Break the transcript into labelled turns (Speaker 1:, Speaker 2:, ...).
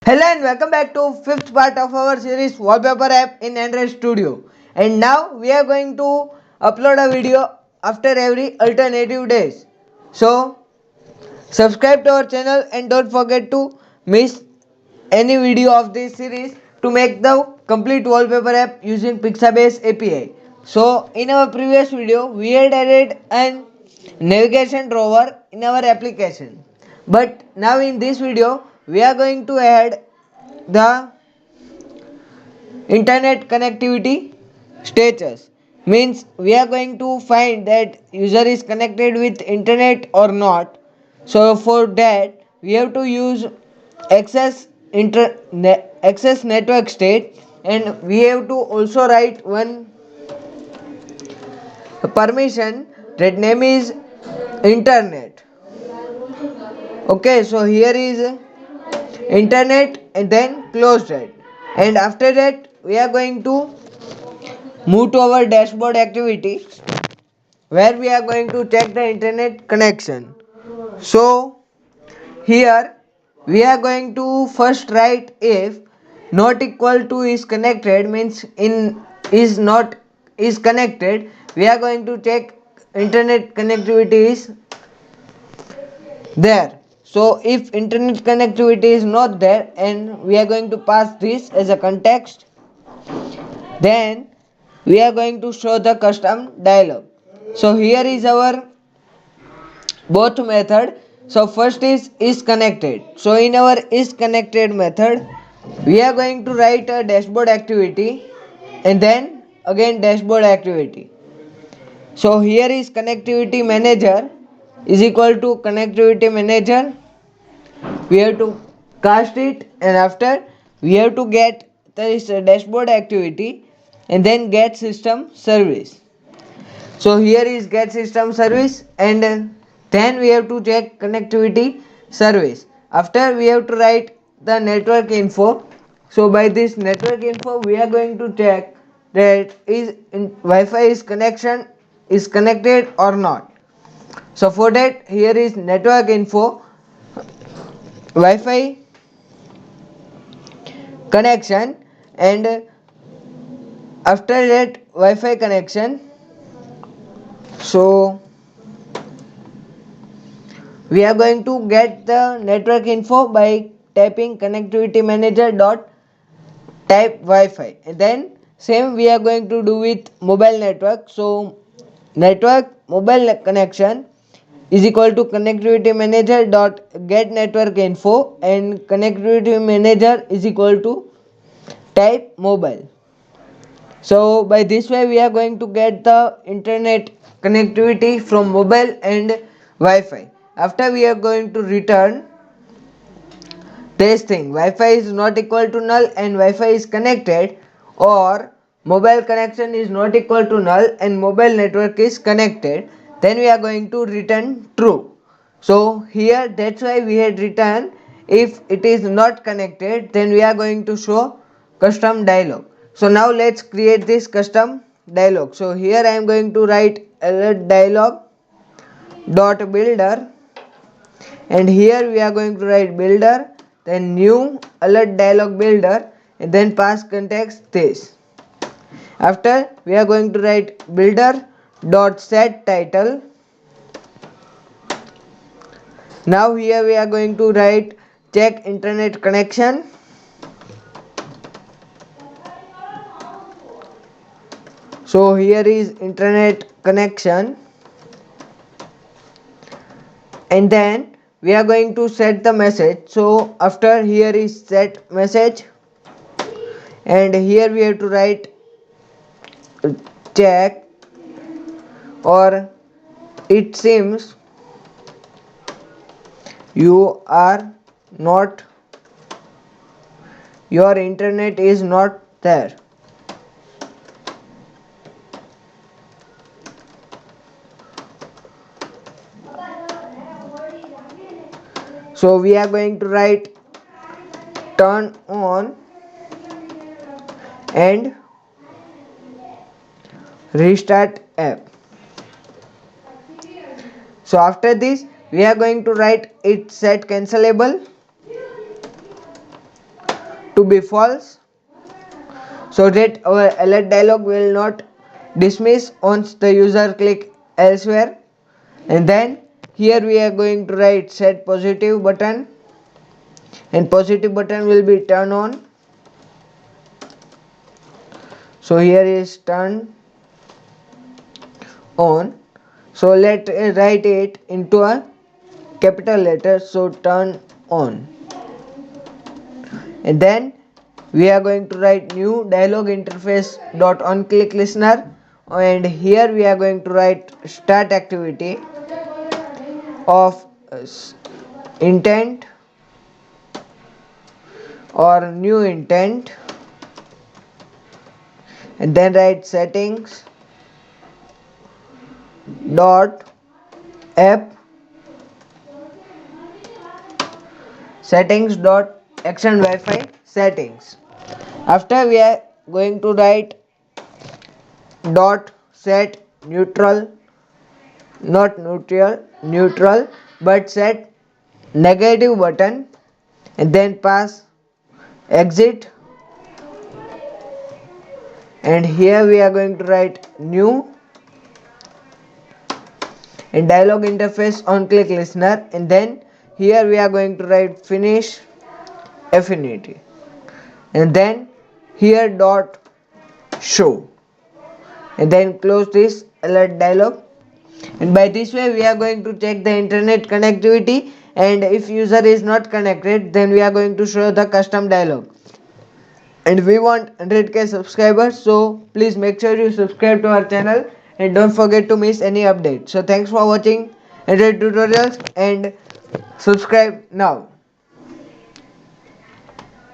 Speaker 1: Hello and welcome back to fifth part of our series Wallpaper App in Android Studio. And now we are going to upload a video after every alternative days. So subscribe to our channel and don't forget to miss any video of this series to make the complete wallpaper app using Pixabay API. So in our previous video we had added an navigation drawer in our application. But now in this video we are going to add the internet connectivity status. Means we are going to find that user is connected with internet or not. So for that we have to use access network state, and we have to also write one permission that name is internet. Okay, so here is internet and then close that, and after that we are going to move to our dashboard activity where we are going to check the internet connection. So here we are going to first write if not equal to is connected, means in is not is connected, we are going to check internet connectivity is there. So if internet connectivity is not there and we are going to pass this as a context, then we are going to show the custom dialog. So here is our both method. So first is connected. So in our is connected method we are going to write a dashboard activity and then again dashboard activity. So here is connectivity manager is equal to connectivity manager. We have to cast it, and after we have to get this dashboard activity and then get system service. So here is get system service, and then we have to check connectivity service. After we have to write the network info. So by this network info we are going to check that is Wi-Fi is connection is connected or not. So for that here is network info Wi-Fi connection, and after that Wi-Fi connection, so we are going to get the network info by typing connectivity manager dot type Wi-Fi, and then same we are going to do with mobile network. So network mobile connection is equal to connectivity manager dot get network info, and connectivity manager is equal to type mobile. So by this way we are going to get the internet connectivity from mobile and Wi-Fi. After we are going to return this thing Wi-Fi is not equal to null and Wi-Fi is connected, or mobile connection is not equal to null and mobile network is connected, then we are going to return true. So here that's why we had written if it is not connected then we are going to show custom dialog. So now let's create this custom dialog. So here I am going to write alert dialog dot builder, and here we are going to write builder, then new alert dialog builder, and then pass context this. After we are going to write builder dot set title. Now here we are going to write check internet connection. So here is internet connection, and then we are going to set the message. So after here is set message, and here we have to write check, or it seems you are not, your internet is not there. So we are going to write turn on and restart app. So after this we are going to write it set cancelable. to be false, so that our alert dialog will not dismiss once the user click elsewhere. And then here we are going to write set positive button, and positive button will be turn on. So here is turn on. So let write it into a capital letter, so turn on. And then we are going to write new dialog interface dot on click listener, and here we are going to write start activity of intent or new intent, and then write settings dot app settings dot action Wi-Fi settings. After we are going to write dot set neutral, not neutral but set negative button, and then pass exit, and here we are going to write new and dialog interface on click listener, and then here we are going to write finish affinity, and then here dot show, and then close this alert dialog. And by this way we are going to check the internet connectivity, and if user is not connected then we are going to show the custom dialog. And we want 100k subscribers, so please make sure you subscribe to our channel and don't forget to miss any update. So thanks for watching Android tutorials, and subscribe now.